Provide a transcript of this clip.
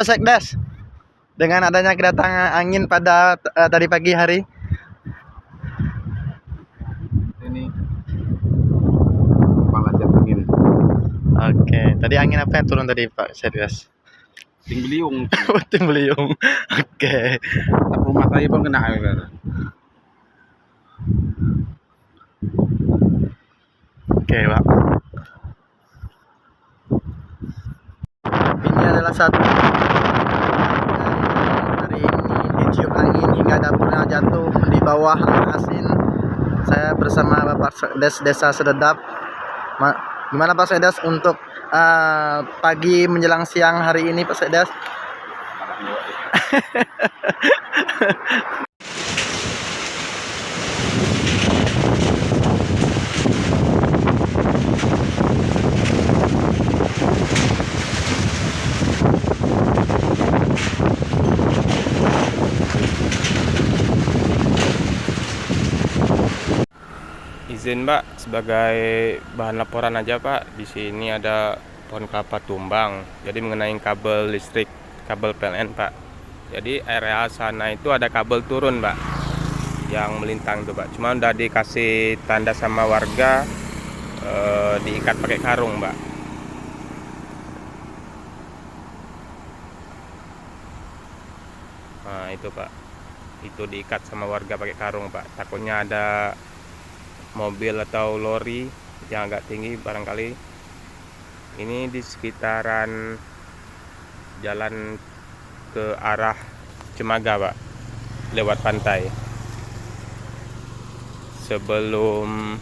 Sekdes, dengan adanya kedatangan angin pada tadi pagi hari? Ini kepala jet angin. Oke, tadi angin apa yang turun tadi Pak Sekdes? Puting beliung. Puting beliung. Oke. Atap rumah saya pun kena. Oke, Pak. Ini adalah satu hari ini ditiup angin hingga dapurnya jatuh di bawah air asin. Saya bersama Bapak Sekdes Desa Sededap. Gimana Pak Sekdes untuk pagi menjelang siang hari ini Pak Sekdes? Izin Pak, sebagai bahan laporan aja Pak, di sini ada pohon kelapa tumbang. Jadi mengenai kabel listrik, kabel PLN Pak. Jadi area sana itu ada kabel turun Pak, yang melintang tuh Pak. Cuma udah dikasih tanda sama warga, diikat pakai karung Pak. Nah itu Pak, itu diikat sama warga pakai karung Pak. Takutnya ada mobil atau lori yang agak tinggi barangkali. Ini di sekitaran jalan ke arah Cemaga Pak, lewat pantai sebelum